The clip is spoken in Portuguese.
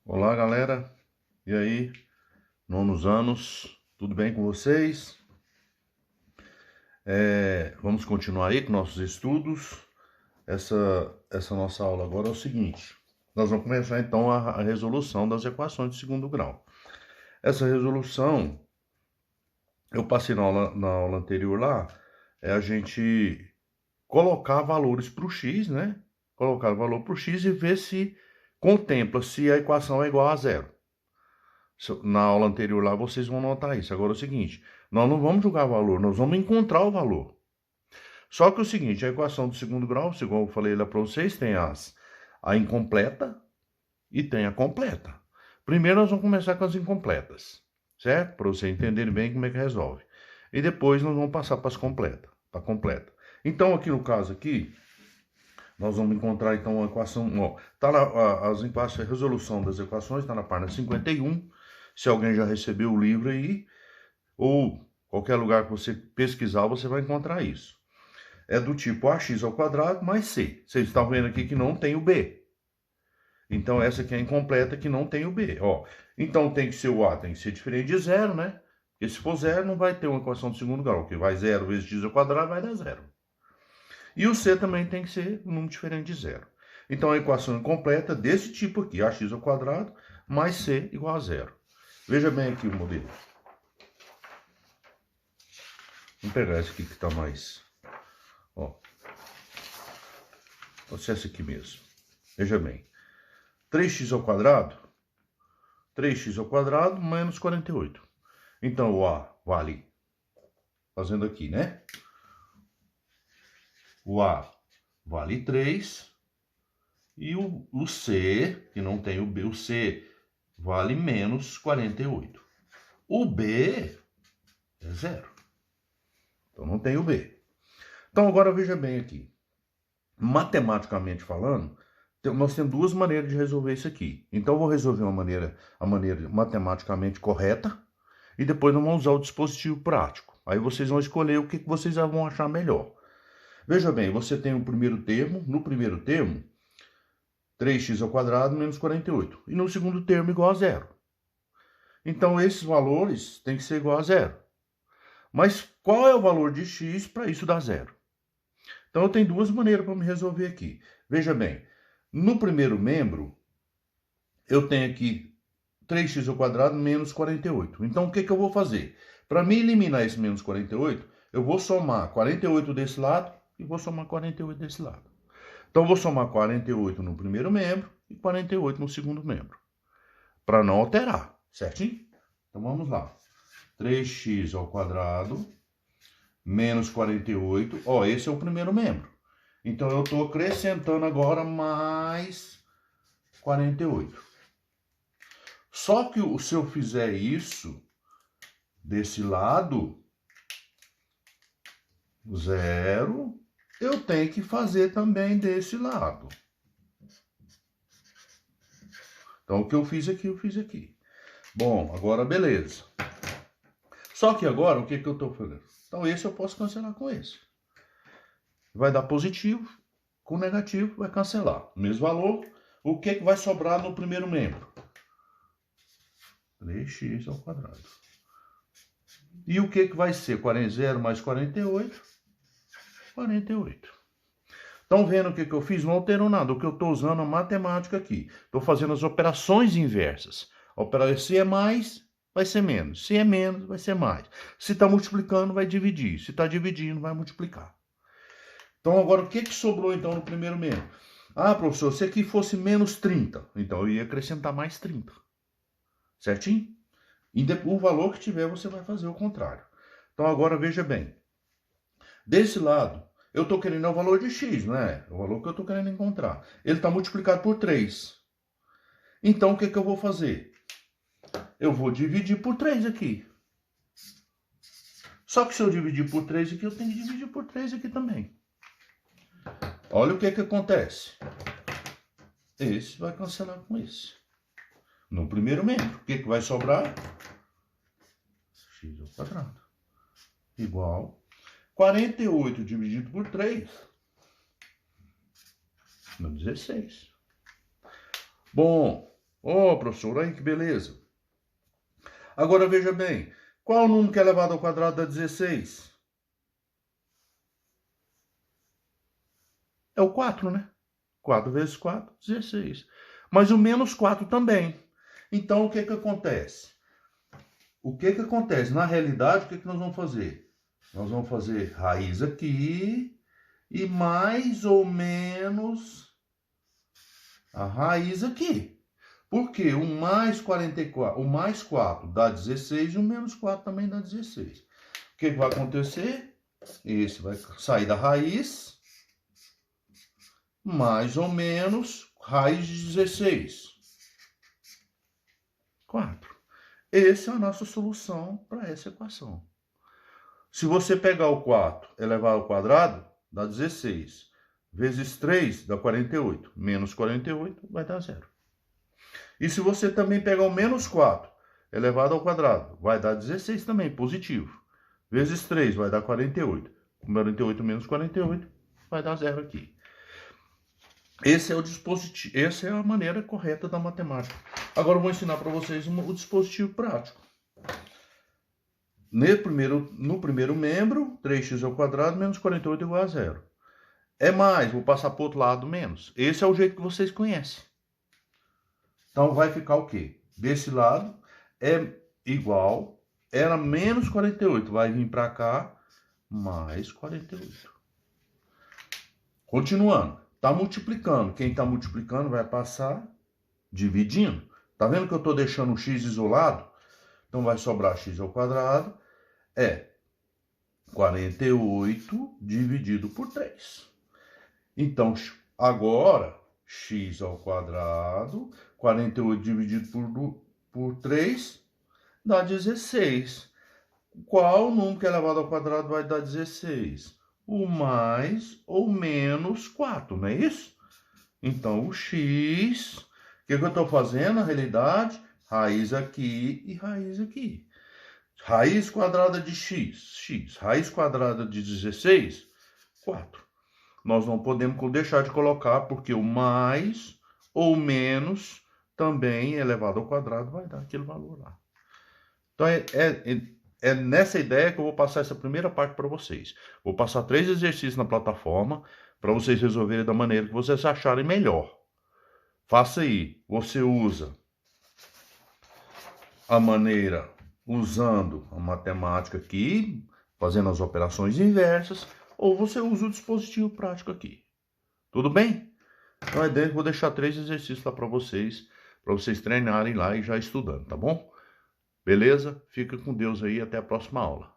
Olá, galera. E aí, nonos anos, tudo bem com vocês? Vamos continuar aí com nossos estudos. Essa nossa aula agora é o seguinte: nós vamos começar então a resolução das equações de segundo grau. Essa resolução, eu passei na aula anterior lá, é a gente colocar valores para o x, né? Colocar o valor para o x e ver se contempla se a equação é igual a zero. Na aula anterior lá vocês vão notar isso. Agora é o seguinte, nós não vamos jogar valor, nós vamos encontrar o valor. Só que é o seguinte, a equação do segundo grau, igual eu falei lá para vocês, tem a incompleta e tem a completa. Primeiro nós vamos começar com as incompletas, certo? Para vocês entenderem bem como é que resolve. E depois nós vamos passar para as completas, para completa. Então aqui no caso aqui, nós vamos encontrar então a equação, ó, tá lá a resolução das equações, está na página 51. Se alguém já recebeu o livro aí, ou qualquer lugar que você pesquisar, você vai encontrar isso. É do tipo ax ao quadrado mais c. Vocês estão vendo aqui que não tem o b. Então essa aqui é incompleta que não tem o b. Ó, então tem que ser o a, tem que ser diferente de zero, né? Porque se for zero, não vai ter uma equação de segundo grau, que vai zero vezes x ao quadrado vai dar zero. E o c também tem que ser um número diferente de zero. Então a equação incompleta desse tipo aqui, ax ao quadrado mais c igual a zero. Veja bem aqui o modelo. Vamos pegar esse aqui que está mais... Ó. Pode ser esse aqui mesmo. Veja bem. 3x ao quadrado. 3x ao quadrado menos 48. Então o a vale... Fazendo aqui, né? O a vale 3. E o c, que não tem o b, o c vale menos 48. O b é zero. Então não tem o b. Então agora veja bem aqui. Matematicamente falando, nós temos duas maneiras de resolver isso aqui. Então eu vou resolver a maneira matematicamente correta e depois nós vamos usar o dispositivo prático. Aí vocês vão escolher o que vocês vão achar melhor. Veja bem, você tem o primeiro termo, no primeiro termo, 3x ao quadrado menos 48. E no segundo termo igual a zero. Então esses valores têm que ser igual a zero. Mas qual é o valor de x para isso dar zero? Então eu tenho duas maneiras para me resolver aqui. Veja bem, no primeiro membro, eu tenho aqui 3x ao quadrado menos 48. Então o que eu vou fazer? Para me eliminar esse menos 48, eu vou somar 48 desse lado e vou somar 48 desse lado. Então eu vou somar 48 no primeiro membro e 48 no segundo membro. Para não alterar, certinho? Então vamos lá. 3x ao quadrado menos 48. Ó, esse é o primeiro membro. Então eu estou acrescentando agora mais 48. Só que se eu fizer isso desse lado, zero, eu tenho que fazer também desse lado. Então o que eu fiz aqui, eu fiz aqui. Bom, agora beleza. Só que agora, o que eu estou fazendo? Então esse eu posso cancelar com esse. Vai dar positivo, com negativo vai cancelar. Mesmo valor, o que vai sobrar no primeiro membro? 3x ao quadrado. E o que vai ser? 0 mais 48? 48. Estão vendo o que eu fiz? Não alterou nada. O que eu estou usando é matemática aqui. Estou fazendo as operações inversas. Se é mais, vai ser menos. Se é menos, vai ser mais. Se está multiplicando, vai dividir. Se está dividindo, vai multiplicar. Então, agora, o que sobrou, então, no primeiro membro? Ah, professor, se aqui fosse menos 30, então eu ia acrescentar mais 30. Certinho? E o valor que tiver, você vai fazer o contrário. Então, agora, veja bem. Desse lado, eu estou querendo o valor de x, não é? O valor que eu estou querendo encontrar. Ele está multiplicado por 3. Então, o que eu vou fazer? Eu vou dividir por 3 aqui. Só que se eu dividir por 3 aqui, eu tenho que dividir por 3 aqui também. Olha o que acontece. Esse vai cancelar com esse. No primeiro membro, o que vai sobrar? X ao quadrado. Igual 48 dividido por 3. Dá 16. Bom, Ó, professor, aí que beleza. Agora veja bem, qual o número que é elevado ao quadrado dá 16? É o 4, né? 4 vezes 4, 16. Mas o menos 4 também. Então, o que que acontece? O que que acontece? Na realidade, o que que nós vamos fazer? Nós vamos fazer raiz aqui e mais ou menos a raiz aqui. Porque o mais 44, o mais 4 dá 16 e o menos 4 também dá 16. O que vai acontecer? Esse vai sair da raiz, mais ou menos raiz de 16. 4. Essa é a nossa solução para essa equação. Se você pegar o 4 elevado ao quadrado, dá 16. Vezes 3 dá 48. Menos 48 vai dar 0. E se você também pegar o menos 4 elevado ao quadrado, vai dar 16 também, positivo. Vezes 3 vai dar 48. 48 menos 48 vai dar 0 aqui. Esse é o dispositivo, essa é a maneira correta da matemática. Agora eu vou ensinar para vocês o dispositivo prático. No primeiro membro, 3x ao quadrado menos 48 igual a 0. É mais, vou passar para o outro lado menos. Esse é o jeito que vocês conhecem. Então vai ficar o quê? Desse lado é igual, era menos 48, vai vir para cá, mais 48. Continuando, está multiplicando. Quem está multiplicando vai passar dividindo. Tá vendo que eu estou deixando o x isolado? Então vai sobrar x ao quadrado, é 48 dividido por 3. Então, agora, x ao quadrado, 48 dividido por 3, dá 16. Qual número que é elevado ao quadrado vai dar 16? O mais ou menos 4, não é isso? Então, o x, o que eu estou fazendo na realidade? Raiz aqui e raiz aqui. Raiz quadrada de x. Raiz quadrada de 16, 4. Nós não podemos deixar de colocar, porque o mais ou menos também elevado ao quadrado vai dar aquele valor lá. Então, é nessa ideia que eu vou passar essa primeira parte para vocês. Vou passar 3 exercícios na plataforma para vocês resolverem da maneira que vocês acharem melhor. Faça aí. Você usa a maneira usando a matemática aqui, fazendo as operações inversas, ou você usa o dispositivo prático aqui. Tudo bem? Então, eu vou deixar 3 exercícios lá para vocês treinarem lá e já estudando, tá bom? Beleza? Fica com Deus aí, até a próxima aula.